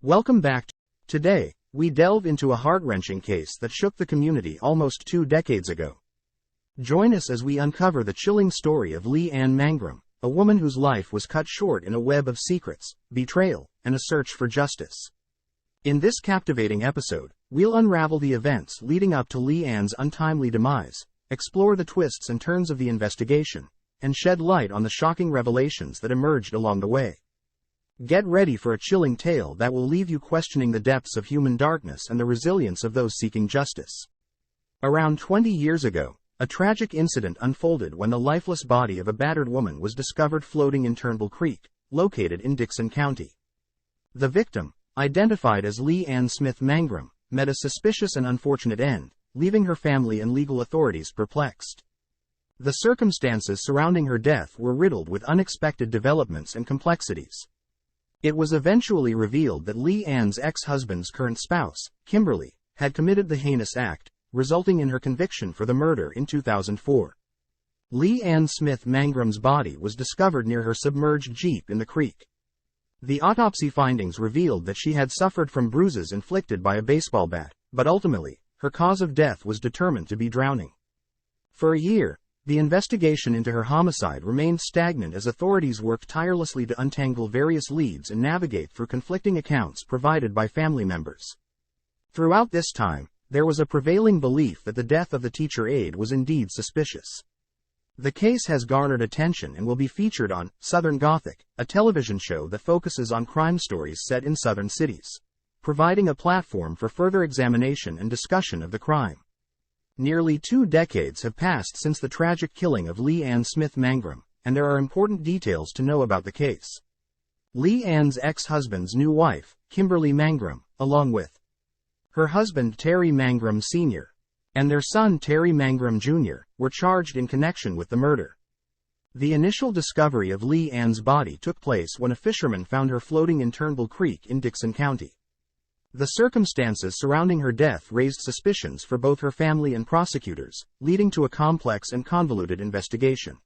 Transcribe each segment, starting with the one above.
Welcome back. Today, we delve into a heart-wrenching case that shook the community almost 2 decades ago. Join us as we uncover the chilling story of Lee Ann Mangrum, a woman whose life was cut short in a web of secrets, betrayal, and a search for justice. In this captivating episode, we'll unravel the events leading up to Lee Ann's untimely demise, explore the twists and turns of the investigation, and shed light on the shocking revelations that emerged along the way. Get ready for a chilling tale that will leave you questioning the depths of human darkness and the resilience of those seeking justice. Around 20 years ago, a tragic incident unfolded when the lifeless body of a battered woman was discovered floating in Turnbull Creek, located in Dickson County. The victim, identified as Lee Ann Mangrum, met a suspicious and unfortunate end, leaving her family and legal authorities perplexed. The circumstances surrounding her death were riddled with unexpected developments and complexities. It was eventually revealed that Lee Ann's ex-husband's current spouse, Kimberly, had committed the heinous act, resulting in her conviction for the murder in 2004. Lee Ann Mangrum's body was discovered near her submerged Jeep in the creek. The autopsy findings revealed that she had suffered from bruises inflicted by a baseball bat, but ultimately, her cause of death was determined to be drowning. For a year, the investigation into her homicide remained stagnant as authorities worked tirelessly to untangle various leads and navigate through conflicting accounts provided by family members. Throughout this time, there was a prevailing belief that the death of the teacher aide was indeed suspicious. The case has garnered attention and will be featured on Southern Gothic, a television show that focuses on crime stories set in southern cities, providing a platform for further examination and discussion of the crime. Nearly 2 decades have passed since the tragic killing of Lee Ann Mangrum, and there are important details to know about the case. Lee Ann's ex-husband's new wife, Kimberly Mangrum, along with her husband Terry Mangrum Sr., and their son Terry Mangrum Jr., were charged in connection with the murder. The initial discovery of Lee Ann's body took place when a fisherman found her floating in Turnbull Creek in Dickson County. The circumstances surrounding her death raised suspicions for both her family and prosecutors, leading to a complex and convoluted investigation.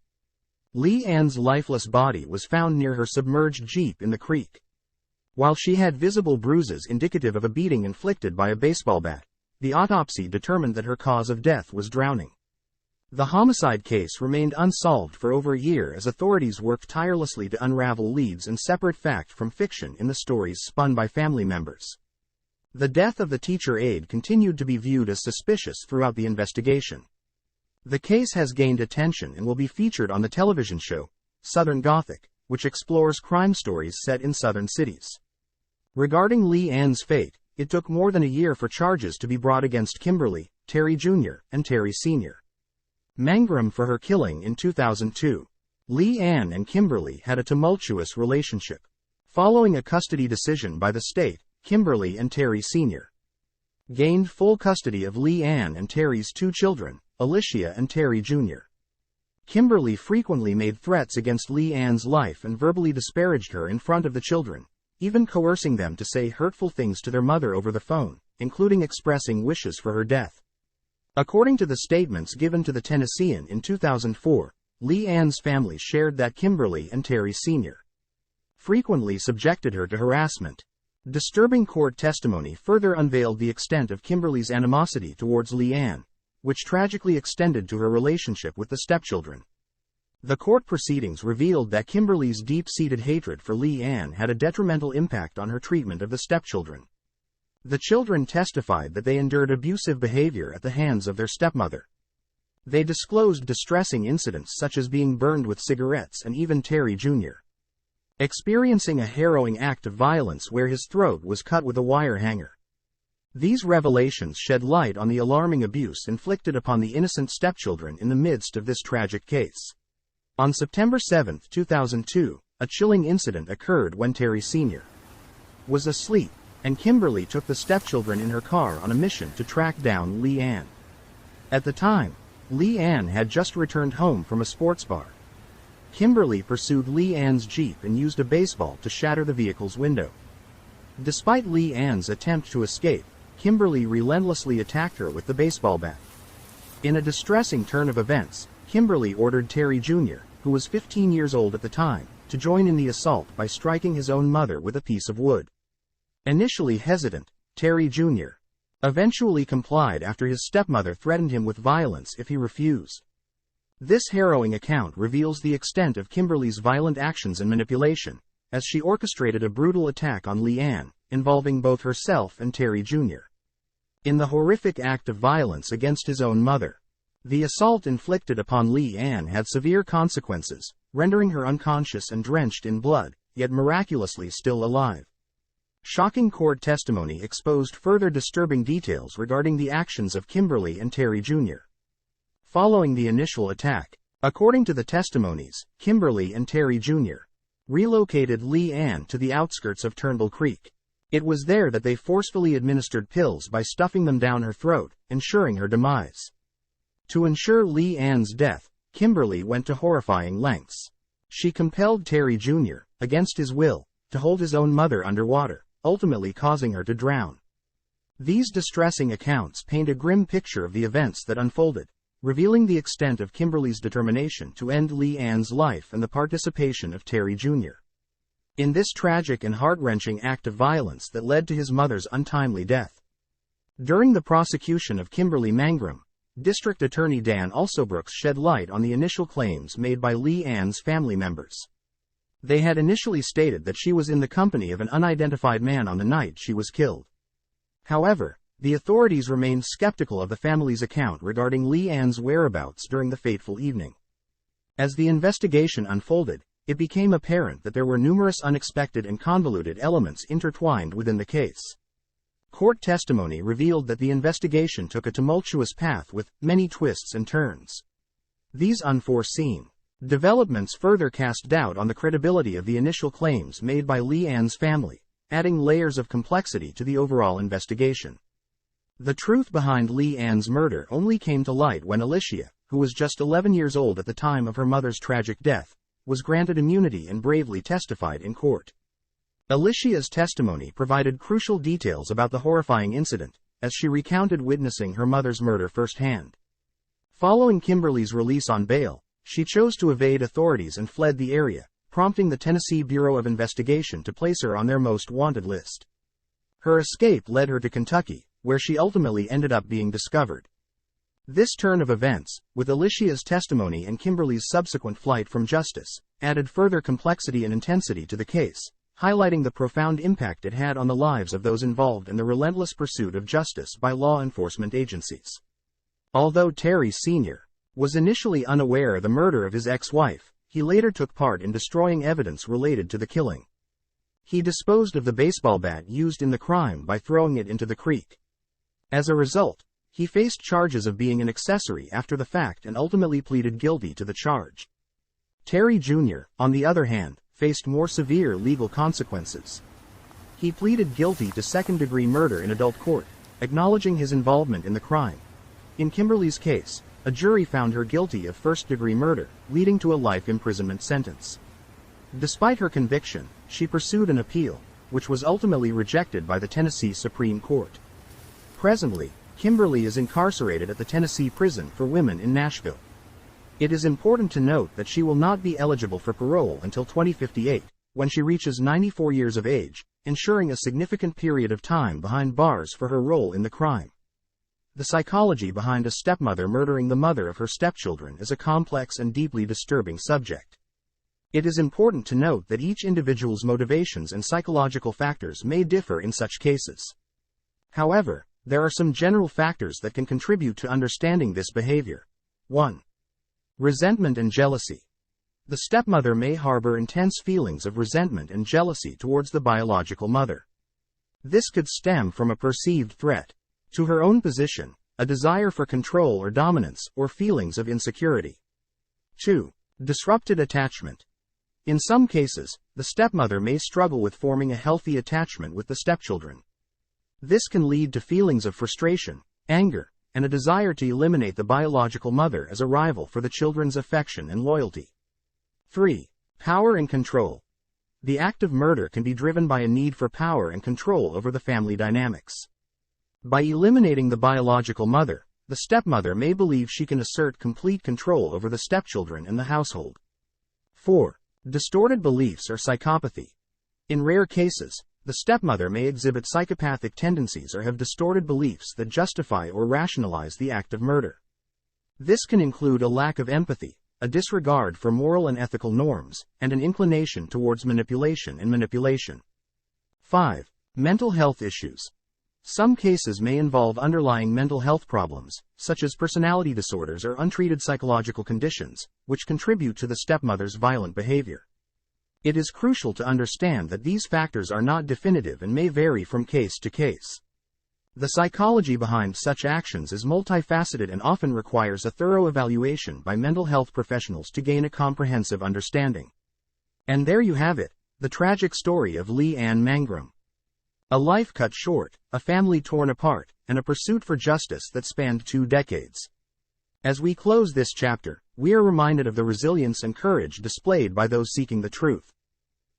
Lee Ann's lifeless body was found near her submerged Jeep in the creek. While she had visible bruises indicative of a beating inflicted by a baseball bat, the autopsy determined that her cause of death was drowning. The homicide case remained unsolved for over a year as authorities worked tirelessly to unravel leads and separate fact from fiction in the stories spun by family members. The death of the teacher aide continued to be viewed as suspicious throughout the investigation. The case has gained attention and will be featured on the television show, Southern Gothic, which explores crime stories set in southern cities. Regarding Lee Ann's fate, it took more than a year for charges to be brought against Kimberly, Terry Jr., and Terry Sr. Mangrum for her killing in 2002. Lee Ann and Kimberly had a tumultuous relationship. Following a custody decision by the state, Kimberly and Terry Sr. gained full custody of Lee Ann and Terry's 2 children, Alicia and Terry Jr. Kimberly frequently made threats against Lee Ann's life and verbally disparaged her in front of the children, even coercing them to say hurtful things to their mother over the phone, including expressing wishes for her death. According to the statements given to the Tennessean in 2004, Lee Ann's family shared that Kimberly and Terry Sr. frequently subjected her to harassment. Disturbing court testimony further unveiled the extent of Kimberly's animosity towards Lee Ann, which tragically extended to her relationship with the stepchildren. The court proceedings revealed that Kimberly's deep-seated hatred for Lee Ann had a detrimental impact on her treatment of the stepchildren. The children testified that they endured abusive behavior at the hands of their stepmother. They disclosed distressing incidents such as being burned with cigarettes and even Terry Jr. experiencing a harrowing act of violence where his throat was cut with a wire hanger. These revelations shed light on the alarming abuse inflicted upon the innocent stepchildren in the midst of this tragic case. On September 7, 2002, a chilling incident occurred when Terry Sr. was asleep, and Kimberly took the stepchildren in her car on a mission to track down Lee Ann. At the time, Lee Ann had just returned home from a sports bar. Kimberly pursued Lee Ann's Jeep and used a baseball to shatter the vehicle's window. Despite Lee Ann's attempt to escape, Kimberly relentlessly attacked her with the baseball bat. In a distressing turn of events, Kimberly ordered Terry Jr., who was 15 years old at the time, to join in the assault by striking his own mother with a piece of wood. Initially hesitant, Terry Jr. eventually complied after his stepmother threatened him with violence if he refused. This harrowing account reveals the extent of Kimberly's violent actions and manipulation, as she orchestrated a brutal attack on Lee Ann, involving both herself and Terry Jr. in the horrific act of violence against his own mother. The assault inflicted upon Lee Ann had severe consequences, rendering her unconscious and drenched in blood, yet miraculously still alive. Shocking court testimony exposed further disturbing details regarding the actions of Kimberly and Terry Jr. following the initial attack. According to the testimonies, Kimberly and Terry Jr. relocated Lee Ann to the outskirts of Turnbull Creek. It was there that they forcefully administered pills by stuffing them down her throat, ensuring her demise. To ensure Lee Ann's death, Kimberly went to horrifying lengths. She compelled Terry Jr., against his will, to hold his own mother underwater, ultimately causing her to drown. These distressing accounts paint a grim picture of the events that unfolded, revealing the extent of Kimberly's determination to end Lee Ann's life and the participation of Terry Jr. in this tragic and heart-wrenching act of violence that led to his mother's untimely death. During the prosecution of Kimberly Mangrum, District Attorney Dan Alsobrooks shed light on the initial claims made by Lee Ann's family members. They had initially stated that she was in the company of an unidentified man on the night she was killed. However, the authorities remained skeptical of the family's account regarding Lee Ann's whereabouts during the fateful evening. As the investigation unfolded, it became apparent that there were numerous unexpected and convoluted elements intertwined within the case. Court testimony revealed that the investigation took a tumultuous path with many twists and turns. These unforeseen developments further cast doubt on the credibility of the initial claims made by Lee Ann's family, adding layers of complexity to the overall investigation. The truth behind Lee Ann's murder only came to light when Alicia, who was just 11 years old at the time of her mother's tragic death, was granted immunity and bravely testified in court. Alicia's testimony provided crucial details about the horrifying incident, as she recounted witnessing her mother's murder firsthand. Following Kimberly's release on bail, she chose to evade authorities and fled the area, prompting the Tennessee Bureau of Investigation to place her on their most wanted list. Her escape led her to Kentucky, where she ultimately ended up being discovered. This turn of events, with Alicia's testimony and Kimberly's subsequent flight from justice, added further complexity and intensity to the case, highlighting the profound impact it had on the lives of those involved in the relentless pursuit of justice by law enforcement agencies. Although Terry Sr. was initially unaware of the murder of his ex-wife, he later took part in destroying evidence related to the killing. He disposed of the baseball bat used in the crime by throwing it into the creek. As a result, he faced charges of being an accessory after the fact and ultimately pleaded guilty to the charge. Terry Jr., on the other hand, faced more severe legal consequences. He pleaded guilty to second-degree murder in adult court, acknowledging his involvement in the crime. In Kimberly's case, a jury found her guilty of first-degree murder, leading to a life imprisonment sentence. Despite her conviction, she pursued an appeal, which was ultimately rejected by the Tennessee Supreme Court. Presently, Kimberly is incarcerated at the Tennessee Prison for Women in Nashville. It is important to note that she will not be eligible for parole until 2058, when she reaches 94 years of age, ensuring a significant period of time behind bars for her role in the crime. The psychology behind a stepmother murdering the mother of her stepchildren is a complex and deeply disturbing subject. It is important to note that each individual's motivations and psychological factors may differ in such cases. However, there are some general factors that can contribute to understanding this behavior. 1. Resentment and jealousy. The stepmother may harbor intense feelings of resentment and jealousy towards the biological mother. This could stem from a perceived threat to her own position, a desire for control or dominance, or feelings of insecurity. 2. Disrupted attachment. In some cases, the stepmother may struggle with forming a healthy attachment with the stepchildren. This can lead to feelings of frustration, anger, and a desire to eliminate the biological mother as a rival for the children's affection and loyalty. 3. Power and control. The act of murder can be driven by a need for power and control over the family dynamics. By eliminating the biological mother, the stepmother may believe she can assert complete control over the stepchildren and the household. 4. Distorted beliefs or psychopathy. In rare cases, the stepmother may exhibit psychopathic tendencies or have distorted beliefs that justify or rationalize the act of murder. This can include a lack of empathy, a disregard for moral and ethical norms, and an inclination towards manipulation and manipulation. 5. Mental health issues. Some cases may involve underlying mental health problems, such as personality disorders or untreated psychological conditions, which contribute to the stepmother's violent behavior. It is crucial to understand that these factors are not definitive and may vary from case to case. The psychology behind such actions is multifaceted and often requires a thorough evaluation by mental health professionals to gain a comprehensive understanding. And there you have it, the tragic story of Lee Ann Mangrum. A life cut short, a family torn apart, and a pursuit for justice that spanned 2 decades. As we close this chapter, we are reminded of the resilience and courage displayed by those seeking the truth.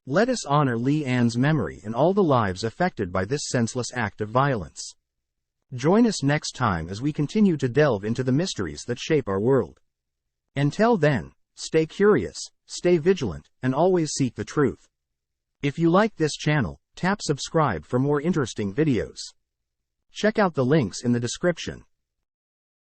Let us honor Lee Ann's memory and all the lives affected by this senseless act of violence. Join us next time as we continue to delve into the mysteries that shape our world. Until then, stay curious, stay vigilant, and always seek the truth. If you like this channel, tap subscribe for more interesting videos. Check out the links in the description.